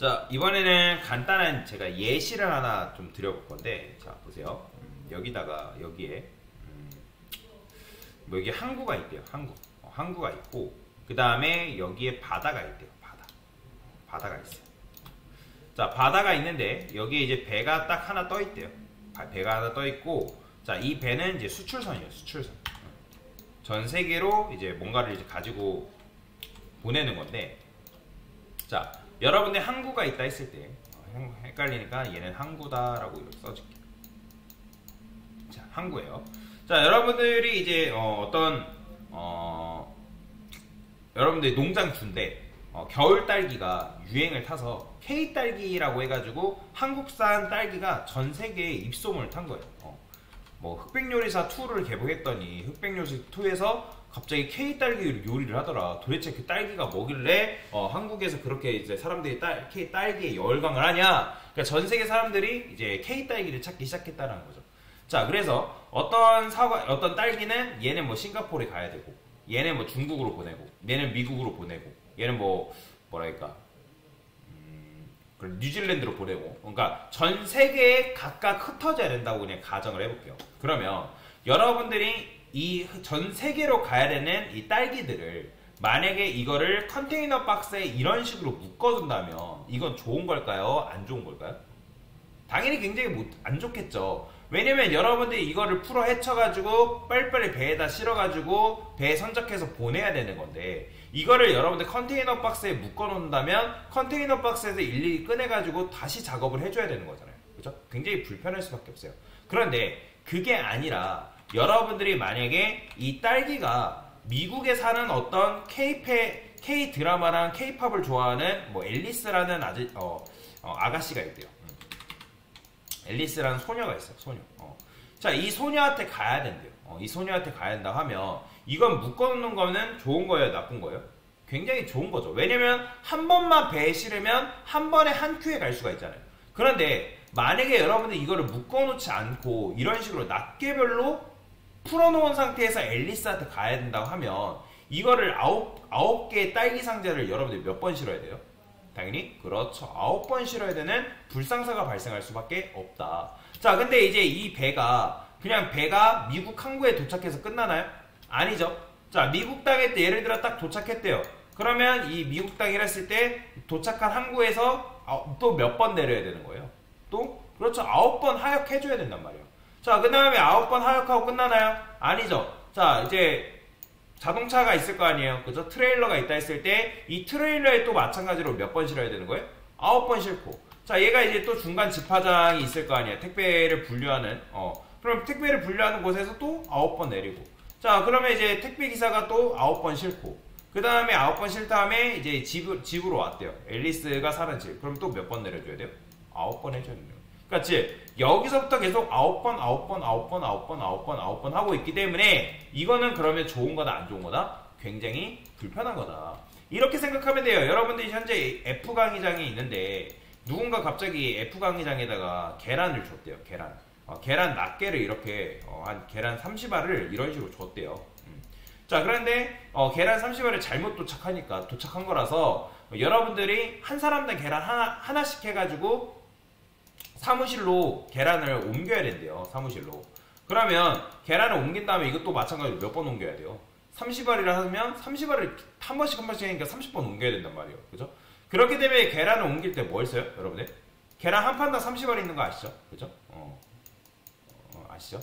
자, 이번에는 간단한 제가 예시를 하나 좀 드려볼 건데, 자, 보세요. 여기다가, 여기에, 뭐 여기 항구가 있대요. 항구. 항구가 있고, 그 다음에 여기에 바다가 있대요. 바다가 있어요. 자, 바다가 있는데, 여기에 이제 배가 딱 하나 떠 있대요. 배가 하나 떠 있고, 자, 이 배는 이제 수출선이에요. 수출선. 전 세계로 이제 뭔가를 이제 가지고 보내는 건데, 자, 여러분들 항구가 있다 했을 때 헷갈리니까 얘는 항구다라고 이렇게 써줄게요. 자, 항구예요. 자, 여러분들이 이제 여러분들이 농장 주인데 겨울 딸기가 유행을 타서 K 딸기라고 해가지고 한국산 딸기가 전 세계에 입소문을 탄 거예요. 뭐 흑백요리사 2를 개봉했더니 흑백요리사 2에서 갑자기 K 딸기 요리를 하더라. 도대체 그 딸기가 뭐길래 한국에서 그렇게 이제 사람들이 K 딸기에 열광을 하냐? 그러니까 전 세계 사람들이 이제 K 딸기를 찾기 시작했다는 거죠. 자, 그래서 어떤 딸기는 얘는 뭐 싱가포르에 가야 되고, 얘는 뭐 중국으로 보내고, 얘는 미국으로 보내고, 얘는 뭐 뭐랄까 뉴질랜드로 보내고, 그러니까 전 세계에 각각 흩어져야 된다고 그냥 가정을 해볼게요. 그러면 여러분들이 이 전 세계로 가야 되는 이 딸기들을 만약에 이거를 컨테이너 박스에 이런 식으로 묶어둔다면 이건 좋은 걸까요? 안 좋은 걸까요? 당연히 굉장히 안 좋겠죠. 왜냐면 여러분들이 이거를 풀어 헤쳐가지고 빨리빨리 배에다 실어가지고 배에 선적해서 보내야 되는 건데, 이거를 여러분들 컨테이너 박스에 묶어놓는다면 컨테이너 박스에서 일일이 꺼내가지고 다시 작업을 해줘야 되는 거잖아요. 그죠? 굉장히 불편할 수밖에 없어요. 그런데 그게 아니라 여러분들이 만약에 이 딸기가 미국에 사는 어떤 K 드라마랑 K-팝을 좋아하는 뭐 앨리스라는 아가씨가 있대요. 앨리스라는 소녀가 있어요. 소녀. 자, 이 소녀한테 가야 된대요. 이 소녀한테 가야 된다 하면 이건 묶어놓는 거는 좋은 거예요, 나쁜 거예요? 굉장히 좋은 거죠. 왜냐면 한 번만 배에 실으면 한 번에 한 큐에 갈 수가 있잖아요. 그런데 만약에 여러분들 이거를 묶어놓지 않고 이런 식으로 낱개별로 풀어놓은 상태에서 앨리스한테 가야 된다고 하면 이거를 아홉 개의 딸기 상자를 여러분들이 몇 번 실어야 돼요? 당연히 그렇죠. 9번 실어야 되는 불상사가 발생할 수밖에 없다. 자, 근데 이제 이 배가 미국 항구에 도착해서 끝나나요? 아니죠. 자, 미국 땅에 예를 들어 딱 도착했대요. 그러면 이 미국 땅이라 했을 때 도착한 항구에서 또 몇 번 내려야 되는 거예요? 또 그렇죠. 9번 하역해줘야 된단 말이에요. 자, 그 다음에 9번 하역하고 끝나나요? 아니죠. 자, 이제 자동차가 있을 거 아니에요. 그죠? 트레일러가 있다 했을 때 이 트레일러에 또 마찬가지로 몇 번 실어야 되는 거예요? 9번 실고. 자, 얘가 이제 또 중간 집화장이 있을 거 아니에요. 택배를 분류하는. 그럼 택배를 분류하는 곳에서 또 9번 내리고. 자, 그러면 이제 택배 기사가 또 9번 실고. 그 다음에 9번 실 다음에 이제 집으로 왔대요. 앨리스가 사는 집. 그럼 또 몇 번 내려줘야 돼요? 9번 해줘야 돼요. 그렇지? 여기서부터 계속 9번 하고 있기 때문에 이거는 그러면 좋은 거다, 안 좋은 거다? 굉장히 불편한 거다. 이렇게 생각하면 돼요. 여러분들이 현재 F 강의장에 있는데 누군가 갑자기 F 강의장에다가 계란을 줬대요. 계란 낱개를 이렇게 한 계란 30알을 이런 식으로 줬대요. 자, 그런데 계란 30알을 잘못 도착한 거라서 여러분들이 한 사람당 계란 하나씩 해가지고 사무실로 계란을 옮겨야 된대요. 사무실로. 그러면 계란을 옮긴 다음에 이것도 마찬가지로 몇 번 옮겨야 돼요? 30알이라 하면 30알을 한 번씩 하니까 30번 옮겨야 된단 말이에요. 그죠? 그렇기 때문에 계란을 옮길 때 뭐 했어요? 여러분들? 계란 한 판당 30알 있는 거 아시죠? 그죠? 아시죠?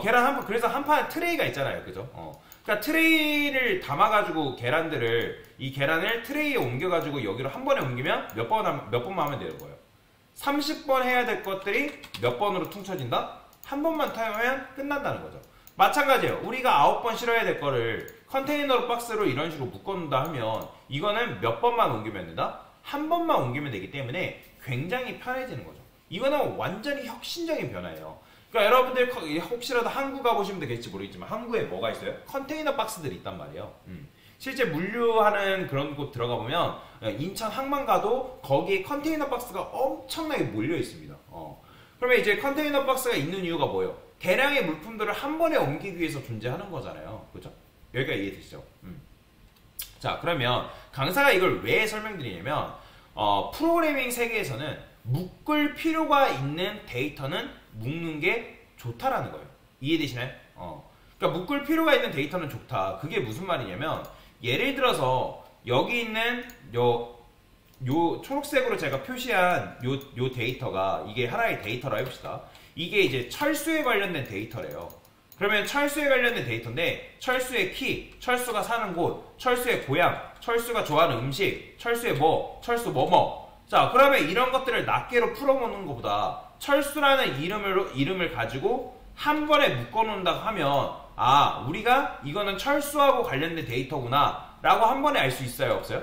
계란 한 판, 그래서 한 판 트레이가 있잖아요. 그죠? 그러니까 트레이를 담아가지고 이 계란을 트레이에 옮겨가지고 여기로 한 번에 옮기면 몇 번만 하면 되는 거예요. 30번 해야 될 것들이 몇 번으로 퉁쳐진다? 한 번만 타면 끝난다는 거죠. 마찬가지예요. 우리가 9번 실어야 될 거를 컨테이너 박스로 이런 식으로 묶어놓는다 하면 이거는 몇 번만 옮기면 된다? 한 번만 옮기면 되기 때문에 굉장히 편해지는 거죠. 이거는 완전히 혁신적인 변화예요. 그러니까 여러분들 혹시라도 항구 가보시면 되겠지 모르겠지만 항구에 뭐가 있어요? 컨테이너 박스들이 있단 말이에요. 실제 물류하는 그런 곳 들어가 보면 인천 항만 가도 거기에 컨테이너 박스가 엄청나게 몰려 있습니다. 그러면 이제 컨테이너 박스가 있는 이유가 뭐예요? 대량의 물품들을 한 번에 옮기기 위해서 존재하는 거잖아요. 그죠? 여기가 이해되시죠? 자, 그러면 강사가 이걸 왜 설명드리냐면 프로그래밍 세계에서는 묶을 필요가 있는 데이터는 묶는 게 좋다라는 거예요. 이해되시나요? 그러니까 묶을 필요가 있는 데이터는 좋다. 그게 무슨 말이냐면 예를 들어서 여기 있는 요 초록색으로 제가 표시한 요 데이터가 이게 하나의 데이터라 해봅시다. 이게 이제 철수에 관련된 데이터래요. 그러면 철수에 관련된 데이터인데 철수의 키, 철수가 사는 곳, 철수의 고향, 철수가 좋아하는 음식, 철수의 철수 뭐뭐. 자, 그러면 이런 것들을 낱개로 풀어보는 것보다 철수라는 이름을 가지고 한 번에 묶어놓는다고 하면 우리가 이거는 철수하고 관련된 데이터구나 라고 한 번에 알 수 있어요? 없어요?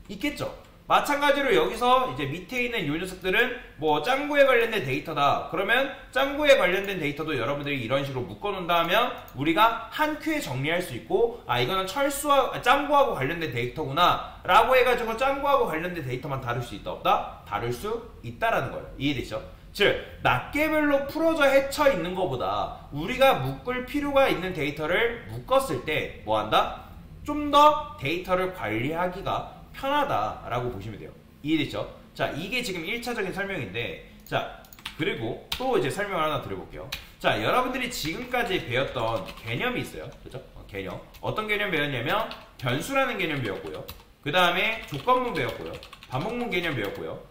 있겠죠? 마찬가지로 여기서 이제 밑에 있는 요 녀석들은 짱구에 관련된 데이터다. 그러면 짱구에 관련된 데이터도 여러분들이 이런 식으로 묶어놓는다 하면 우리가 한 큐에 정리할 수 있고 이거는 짱구하고 관련된 데이터구나 라고 해가지고 짱구하고 관련된 데이터만 다룰 수 있다 없다? 다룰 수 있다라는 거예요. 이해되죠? 즉 낱개별로 풀어져 헤쳐 있는 것보다 우리가 묶을 필요가 있는 데이터를 묶었을 때 뭐한다? 좀 더 데이터를 관리하기가 편하다라고 보시면 돼요. 이해됐죠? 자, 이게 지금 1차적인 설명인데, 자, 그리고 또 이제 설명을 하나 드려볼게요. 자, 여러분들이 지금까지 배웠던 개념이 있어요. 그죠? 개념. 어떤 개념 배웠냐면, 변수라는 개념 배웠고요. 그 다음에 조건문 배웠고요. 반복문 개념 배웠고요.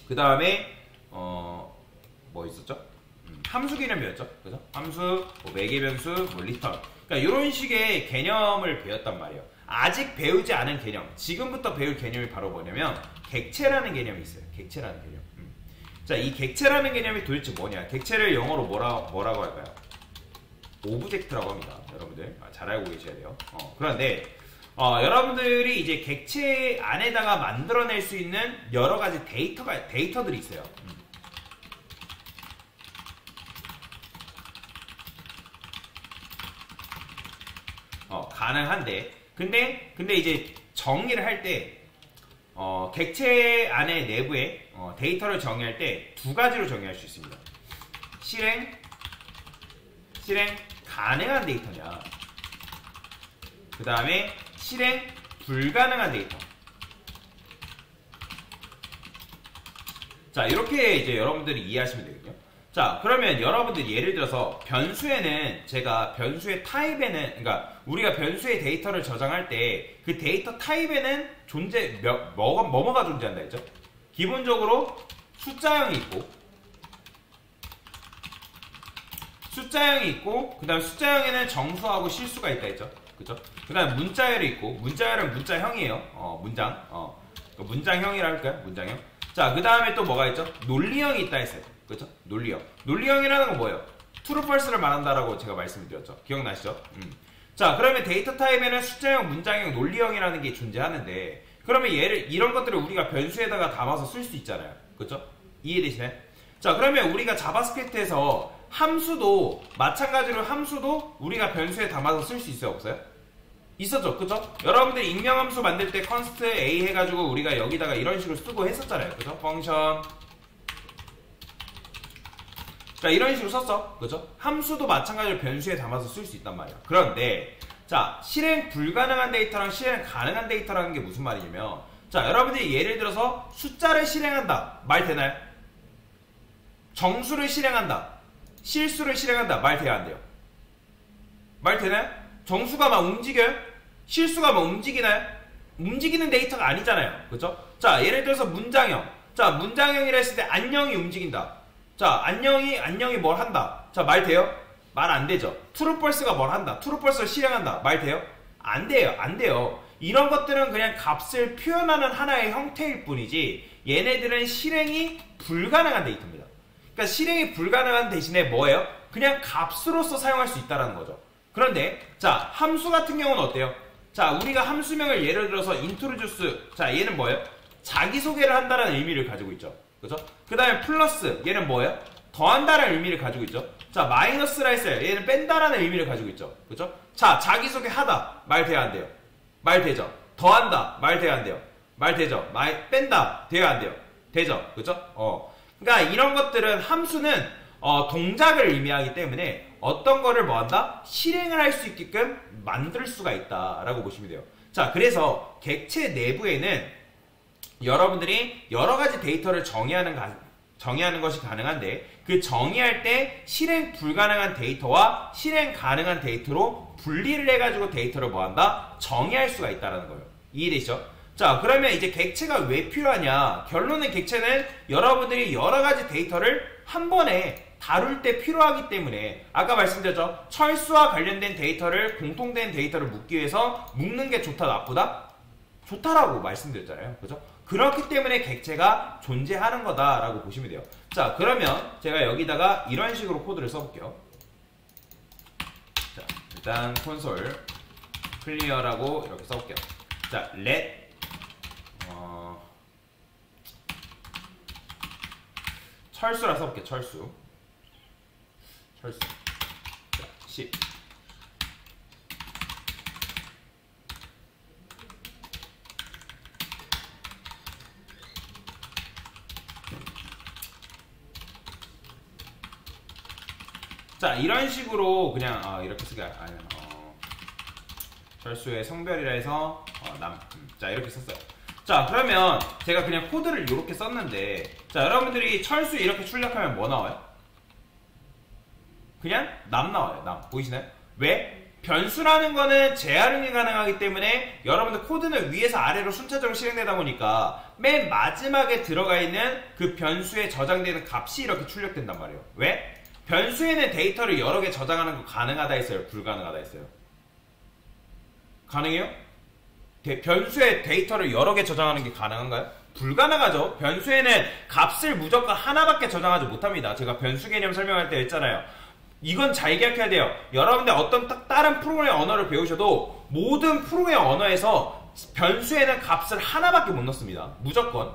그 다음에, 뭐 있었죠? 함수 개념 배웠죠? 그죠? 함수, 매개 변수, 리턴. 그러니까 이런 식의 개념을 배웠단 말이에요. 아직 배우지 않은 개념, 지금부터 배울 개념이 바로 뭐냐면 객체라는 개념이 있어요. 객체라는 개념. 자, 이 객체라는 개념이 도대체 뭐냐? 객체를 영어로 뭐라고 할까요? 오브젝트라고 합니다. 여러분들 잘 알고 계셔야 돼요. 그런데 여러분들이 이제 객체 안에다가 만들어낼 수 있는 여러 가지 데이터들이 있어요. 가능한데 근데 이제 정의를 할 때 객체 안에 내부에 데이터를 정의할 때 두 가지로 정의할 수 있습니다. 실행 가능한 데이터냐, 그 다음에 실행 불가능한 데이터. 자, 이렇게 이제 여러분들이 이해하시면 되거든요. 자, 그러면 여러분들이 예를 들어서 변수에는 제가 변수의 타입에는, 그러니까 우리가 변수의 데이터를 저장할 때 그 데이터 타입에는 뭐가 존재한다 했죠? 기본적으로 숫자형이 있고 그 다음 숫자형에는 정수하고 실수가 있다 했죠? 그죠? 그 다음 문자열이 있고, 문자열은 문자형이에요. 문장형이라 할까요? 문장형. 자, 그 다음에 또 뭐가 있죠? 논리형이 있다 했어요. 그죠? 논리형이라는 건 뭐예요? true, false를 말한다라고 제가 말씀을 드렸죠. 기억나시죠? 자, 그러면 데이터 타입에는 숫자형, 문장형, 논리형이라는 게 존재하는데, 그러면 이런 것들을 우리가 변수에다가 담아서 쓸 수 있잖아요. 그죠? 이해되시나요? 자, 그러면 우리가 자바스크립트에서 마찬가지로 함수도 우리가 변수에 담아서 쓸 수 있어요? 없어요? 있었죠? 그죠? 여러분들 익명함수 만들 때 const a 해가지고 우리가 여기다가 이런 식으로 쓰고 했었잖아요. 그죠? 펑션. 자, 이런 식으로 썼어. 그죠? 함수도 마찬가지로 변수에 담아서 쓸 수 있단 말이야. 그런데, 자, 실행 불가능한 데이터랑 실행 가능한 데이터라는 게 무슨 말이냐면, 자, 여러분들이 예를 들어서 숫자를 실행한다. 말 되나요? 정수를 실행한다. 실수를 실행한다. 말 돼야 안 돼요? 말 되나요? 정수가 막 움직여요? 실수가 막 움직이나요? 움직이는 데이터가 아니잖아요. 그죠? 자, 예를 들어서 문장형. 자, 문장형이라 했을 때 안녕이 움직인다. 자, 안녕이 뭘 한다. 자, 말 돼요? 말 안 되죠. true, false가 뭘 한다. true, false를 실행한다. 말 돼요? 안 돼요. 이런 것들은 그냥 값을 표현하는 하나의 형태일 뿐이지 얘네들은 실행이 불가능한 데이터입니다. 그러니까 실행이 불가능한 대신에 뭐예요? 그냥 값으로서 사용할 수 있다는 거죠. 그런데 자, 함수 같은 경우는 어때요? 자, 우리가 함수명을 예를 들어서 introduce. 자, 얘는 뭐예요? 자기소개를 한다는 의미를 가지고 있죠. 그죠? 그 다음에 플러스, 얘는 뭐예요? 더한다는 의미를 가지고 있죠. 자, 마이너스라 했어요. 얘는 뺀다라는 의미를 가지고 있죠. 그죠? 자, 자기소개 하다. 말 돼야 안 돼요? 말 되죠? 더한다. 말 돼야 안 돼요? 말 되죠? 뺀다. 돼야 안 돼요? 되죠? 그죠? 그러니까 이런 것들은 함수는 동작을 의미하기 때문에 어떤 거를 뭐 한다? 실행을 할 수 있게끔 만들 수가 있다라고 보시면 돼요. 자, 그래서 객체 내부에는 여러분들이 여러 가지 데이터를 정의하는 것이 가능한데 그 정의할 때 실행 불가능한 데이터와 실행 가능한 데이터로 분리를 해가지고 데이터를 뭐한다? 정의할 수가 있다는 거예요. 이해되시죠? 자, 그러면 이제 객체가 왜 필요하냐? 결론은 객체는 여러분들이 여러 가지 데이터를 한 번에 다룰 때 필요하기 때문에 아까 말씀드렸죠? 철수와 관련된 데이터를 공통된 데이터를 묶기 위해서 묶는 게 좋다 나쁘다? 좋다라고 말씀드렸잖아요. 그죠? 그렇기 때문에 객체가 존재하는 거다라고 보시면 돼요. 자, 그러면 제가 여기다가 이런 식으로 코드를 써볼게요. 자, 일단 콘솔 클리어라고 이렇게 써볼게요. 자, let 철수라 써볼게요. 철수. 자, 10. 자, 이런 식으로 그냥 이렇게 쓰기 아니면 철수의 성별이라 해서 자, 이렇게 썼어요. 자, 그러면 제가 그냥 코드를 이렇게 썼는데 자, 여러분들이 철수 이렇게 출력하면 뭐 나와요? 그냥 남 나와요. 남. 보이시나요? 왜? 변수라는 거는 재활용이 가능하기 때문에 여러분들 코드는 위에서 아래로 순차적으로 실행되다 보니까 맨 마지막에 들어가 있는 그 변수에 저장되는 값이 이렇게 출력된단 말이에요. 왜? 변수에는 데이터를 여러 개 저장하는 거 가능하다 했어요? 불가능하다 했어요? 가능해요? 변수에 데이터를 여러 개 저장하는 게 가능한가요? 불가능하죠. 변수에는 값을 무조건 하나밖에 저장하지 못합니다. 제가 변수 개념 설명할 때 했잖아요. 이건 잘 기억해야 돼요. 여러분들 어떤 다른 프로그래밍 언어를 배우셔도 모든 프로그래밍 언어에서 변수에는 값을 하나밖에 못 넣습니다. 무조건.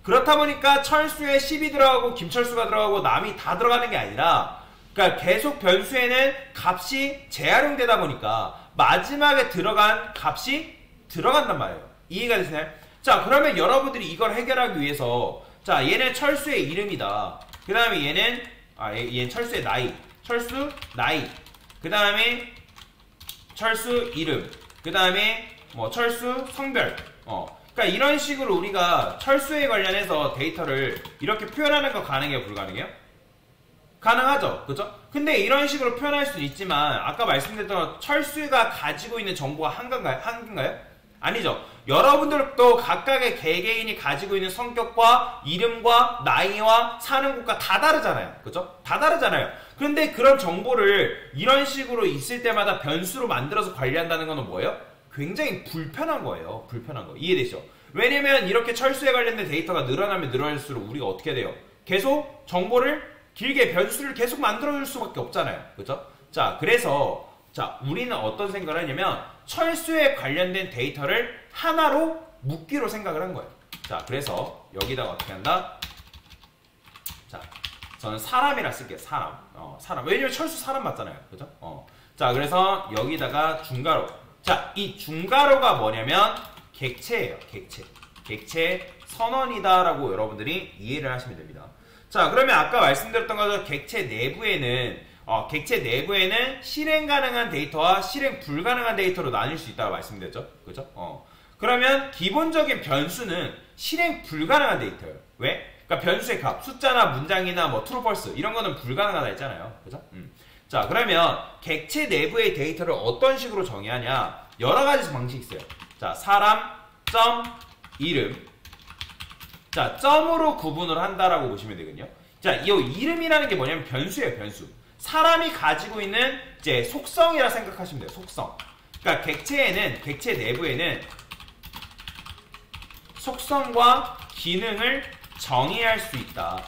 그렇다 보니까 철수에 10이 들어가고 김철수가 들어가고 남이 다 들어가는 게 아니라 그러니까 계속 변수에는 값이 재활용되다 보니까 마지막에 들어간 값이 들어간단 말이에요. 이해가 되시나요? 자, 그러면 여러분들이 이걸 해결하기 위해서 자, 얘는 철수의 이름이다. 그 다음에 얘는 철수의 나이. 철수 나이. 그 다음에 철수 이름. 그 다음에 뭐 철수 성별. 그러니까 이런 식으로 우리가 철수에 관련해서 데이터를 이렇게 표현하는 거 가능해요? 불가능해요? 가능하죠. 그죠? 근데 이런 식으로 표현할 수 있지만 아까 말씀드렸던 철수가 가지고 있는 정보가 한계인가요? 아니죠. 여러분들도 각각의 개개인이 가지고 있는 성격과 이름과 나이와 사는 곳과 다 다르잖아요. 그죠? 다 다르잖아요. 그런데 그런 정보를 이런 식으로 있을 때마다 변수로 만들어서 관리한다는 거는 뭐예요? 굉장히 불편한 거예요. 불편한 거. 이해되시죠? 왜냐면 이렇게 철수에 관련된 데이터가 늘어나면 늘어날수록 우리가 어떻게 돼요? 계속 정보를 길게 변수를 계속 만들어줄 수밖에 없잖아요. 그죠? 자, 그래서 자, 우리는 어떤 생각을 하냐면 철수에 관련된 데이터를 하나로 묶기로 생각을 한 거예요. 자, 그래서 여기다가 어떻게 한다? 자, 저는 사람이라 쓸게요. 사람. 사람. 왜냐면 철수 사람 맞잖아요. 그죠? 자, 그래서 여기다가 중괄호. 자, 이 중괄호가 뭐냐면 객체예요. 객체 선언이다라고 여러분들이 이해를 하시면 됩니다. 자, 그러면 아까 말씀드렸던 것처럼 객체 내부에는 실행 가능한 데이터와 실행 불가능한 데이터로 나뉠 수 있다고 말씀드렸죠. 그죠? 그러면 기본적인 변수는 실행 불가능한 데이터예요. 왜? 그러니까 변수의 값, 숫자나 문장이나 뭐 true, false 이런 거는 불가능하다 했잖아요. 그죠? 자, 그러면 객체 내부의 데이터를 어떤 식으로 정의하냐? 여러 가지 방식이 있어요. 자, 사람, 점, 이름. 자, 점으로 구분을 한다라고 보시면 되거든요. 자, 이 이름이라는 게 뭐냐면 변수예요, 변수. 사람이 가지고 있는 이제 속성이라 생각하시면 돼요, 속성. 그러니까 객체 내부에는 속성과 기능을 정의할 수 있다.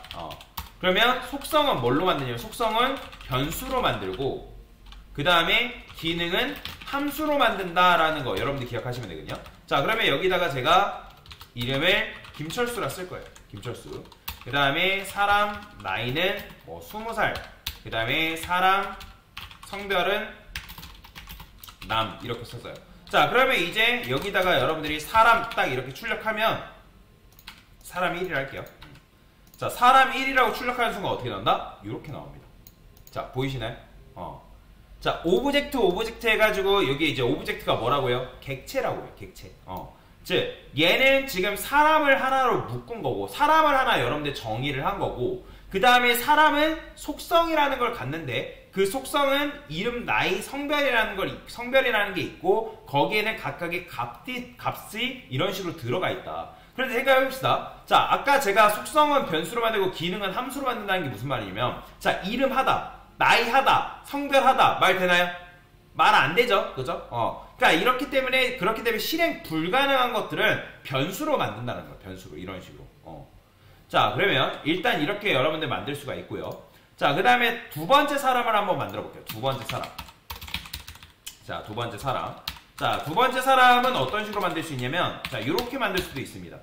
그러면 속성은 뭘로 만드냐면 속성은 변수로 만들고 그 다음에 기능은 함수로 만든다라는 거 여러분들 기억하시면 되거든요. 자, 그러면 여기다가 제가 이름을 김철수라 쓸 거예요. 김철수. 그 다음에 사람 나이는 20살. 그 다음에 사람 성별은 남 이렇게 썼어요. 자, 그러면 이제 여기다가 여러분들이 사람 딱 이렇게 출력하면 사람 1이라 할게요. 자, 사람 1이라고 출력하는 순간 어떻게 나온다? 이렇게 나옵니다. 자, 보이시나요? 자, 오브젝트 해가지고 여기 이제 오브젝트가 뭐라고요? 객체라고요. 객체. 즉 얘는 지금 사람을 하나로 묶은 거고 사람을 하나 여러분들 정의를 한 거고 그 다음에 사람은 속성이라는 걸 갖는데 그 속성은 이름, 나이, 성별이라는 게 있고 거기에는 각각의 값이 이런 식으로 들어가 있다. 그런데 생각해봅시다. 자, 아까 제가 속성은 변수로 만들고 기능은 함수로 만든다는 게 무슨 말이냐면 자, 이름 하다, 나이 하다, 성별 하다 말 되나요? 말 안 되죠. 그죠? 그러니까 그렇기 때문에 실행 불가능한 것들은 변수로 만든다는 거예요. 변수로. 이런 식으로. 자, 그러면 일단 이렇게 여러분들 만들 수가 있고요. 자, 그 다음에 두 번째 사람을 한번 만들어 볼게요. 두 번째 사람. 자, 두 번째 사람. 자, 두 번째 사람은 어떤 식으로 만들 수 있냐면 자, 이렇게 만들 수도 있습니다.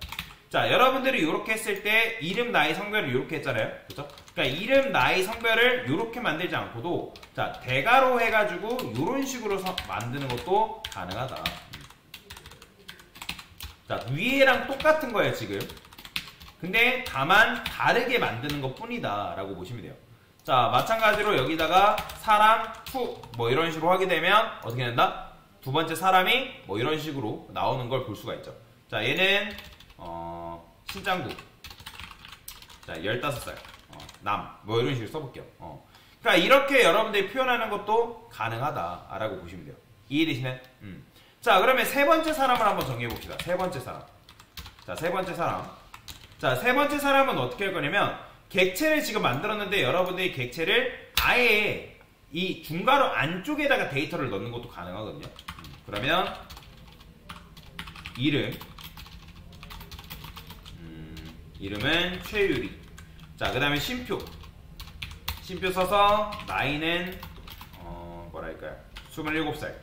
자, 여러분들이 이렇게 했을 때 이름, 나이, 성별을 이렇게 했잖아요. 그죠? 그러니까 이름, 나이, 성별을 이렇게 만들지 않고도 자, 대괄호 해가지고 이런 식으로 만드는 것도 가능하다. 자, 위에랑 똑같은 거예요, 지금. 근데 다만 다르게 만드는 것 뿐이다 라고 보시면 돼요. 자, 마찬가지로 여기다가 사람, 뭐 이런 식으로 하게 되면 어떻게 된다? 두 번째 사람이 뭐 이런 식으로 나오는 걸 볼 수가 있죠. 자, 얘는 신장구. 자, 15살. 뭐 이런 식으로 써볼게요. 그러니까 이렇게 여러분들이 표현하는 것도 가능하다라고 보시면 돼요. 이해되시나요? 자, 그러면 세 번째 사람을 한번 정해봅시다. 세 번째 사람. 자, 세 번째 사람. 자, 세 번째 사람은 어떻게 할 거냐면 객체를 지금 만들었는데 여러분들이 객체를 아예 이 중괄호 안쪽에다가 데이터를 넣는 것도 가능하거든요. 그러면 이름은 최유리. 자, 그 다음에 쉼표 써서 나이는 뭐랄까요, 27살.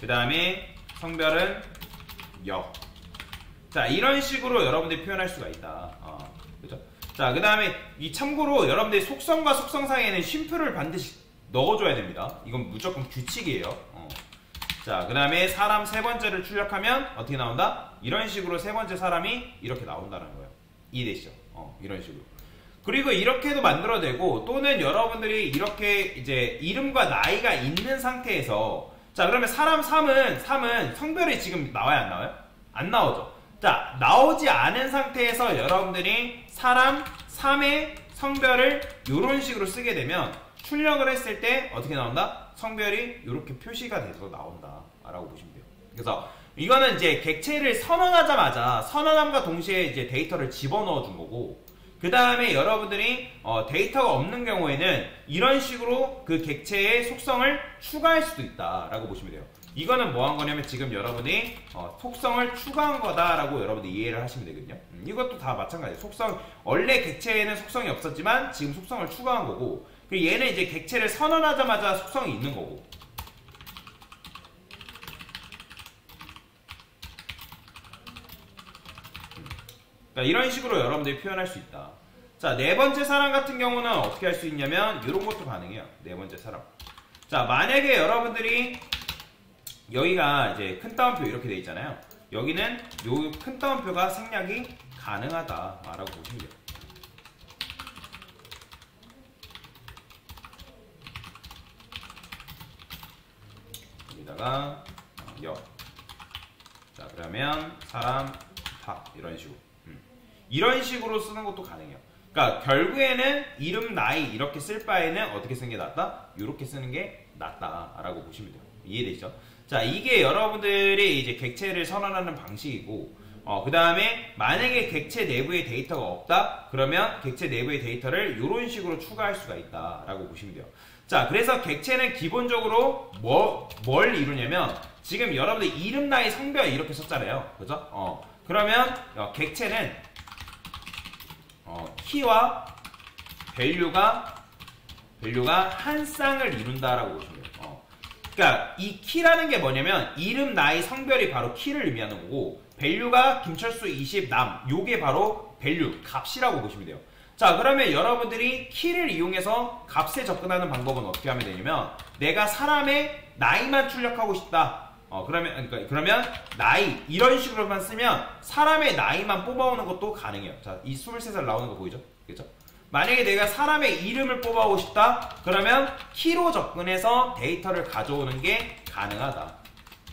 그 다음에 성별은 여. 자, 이런 식으로 여러분들이 표현할 수가 있다. 그죠? 자, 그 다음에 이 참고로 여러분들이 속성과 속성 사이에는 쉼표를 반드시 넣어줘야 됩니다. 이건 무조건 규칙이에요. 자, 그 다음에 사람 세 번째를 출력하면 어떻게 나온다? 이런 식으로 세 번째 사람이 이렇게 나온다는 거예요. 이해되시죠? 이런 식으로. 그리고 이렇게도 만들어도 되고 또는 여러분들이 이렇게 이제 이름과 나이가 있는 상태에서 자, 그러면 사람 3은 성별이 지금 나와요, 안 나와요? 안 나오죠. 자, 나오지 않은 상태에서 여러분들이 사람 3의 성별을 이런 식으로 쓰게 되면 출력을 했을 때 어떻게 나온다? 성별이 이렇게 표시가 돼서 나온다 라고 보시면 돼요. 그래서 이거는 이제 객체를 선언함과 동시에 이제 데이터를 집어넣어 준 거고 그 다음에 여러분들이 데이터가 없는 경우에는 이런 식으로 그 객체의 속성을 추가할 수도 있다 라고 보시면 돼요. 이거는 뭐 한 거냐면 지금 여러분이 속성을 추가한 거다라고 여러분들이 이해를 하시면 되거든요. 이것도 다 마찬가지예요. 원래 객체에는 속성이 없었지만 지금 속성을 추가한 거고 그리고 얘는 이제 객체를 선언하자마자 속성이 있는 거고 그러니까 이런 식으로 여러분들이 표현할 수 있다. 자, 네 번째 사람 같은 경우는 어떻게 할 수 있냐면 이런 것도 가능해요. 네 번째 사람. 자, 만약에 여러분들이 여기가 이제 큰 따옴표 이렇게 돼 있잖아요. 여기는 요 큰 따옴표가 생략이 가능하다라고 보시면 돼요. 여기다가 여. 자, 그러면 사람 다 이런 식으로. 이런 식으로 쓰는 것도 가능해요. 그러니까 결국에는 이름, 나이 이렇게 쓸 바에는 어떻게 쓰는 게 낫다? 이렇게 쓰는 게 낫다라고 보시면 돼요. 이해되시죠? 자, 이게 여러분들이 이제 객체를 선언하는 방식이고, 그 다음에 만약에 객체 내부에 데이터가 없다? 그러면 객체 내부의 데이터를 이런 식으로 추가할 수가 있다라고 보시면 돼요. 자, 그래서 객체는 기본적으로 뭘 이루냐면 지금 여러분들 이름, 나이, 성별 이렇게 썼잖아요. 그죠? 그러면 객체는 키와 밸류가 한 쌍을 이룬다라고 보시면 돼요. 그러니까 이 키라는 게 뭐냐면 이름, 나이, 성별이 바로 키를 의미하는 거고 밸류가 김철수 20 요게 바로 밸류, 값이라고 보시면 돼요. 자, 그러면 여러분들이 키를 이용해서 값에 접근하는 방법은 어떻게 하면 되냐면 내가 사람의 나이만 출력하고 싶다. 그러면 나이 이런 식으로만 쓰면 사람의 나이만 뽑아오는 것도 가능해요. 자, 이 23살 나오는 거 보이죠? 그죠? 만약에 내가 사람의 이름을 뽑아오고 싶다? 그러면 키로 접근해서 데이터를 가져오는 게 가능하다.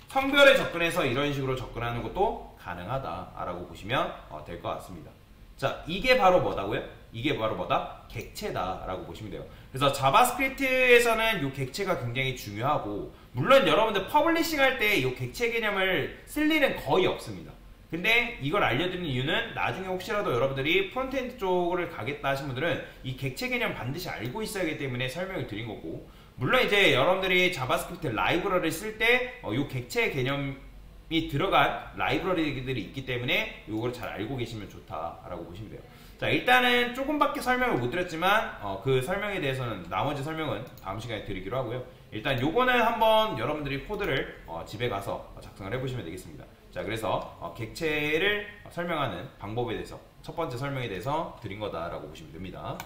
성별에 접근해서 이런 식으로 접근하는 것도 가능하다라고 보시면 될 것 같습니다. 자, 이게 바로 뭐다고요? 이게 바로 뭐다? 객체다라고 보시면 돼요. 그래서 자바스크립트에서는 이 객체가 굉장히 중요하고, 물론 여러분들 퍼블리싱 할 때 이 객체 개념을 쓸 일은 거의 없습니다. 근데 이걸 알려드리는 이유는 나중에 혹시라도 여러분들이 프론트엔드 쪽을 가겠다 하신 분들은 이 객체 개념 반드시 알고 있어야 하기 때문에 설명을 드린 거고, 물론 이제 여러분들이 자바스크립트 라이브러리를 쓸 때 이 객체 개념이 들어간 라이브러리들이 있기 때문에 이걸 잘 알고 계시면 좋다라고 보시면 돼요. 자, 일단은 조금밖에 설명을 못 드렸지만 그 설명에 대해서는 나머지 설명은 다음 시간에 드리기로 하고요. 일단 요거는 한번 여러분들이 코드를 집에 가서 작성을 해보시면 되겠습니다. 자, 그래서 객체를 설명하는 방법에 대해서 첫 번째 설명에 대해서 드린 거다라고 보시면 됩니다.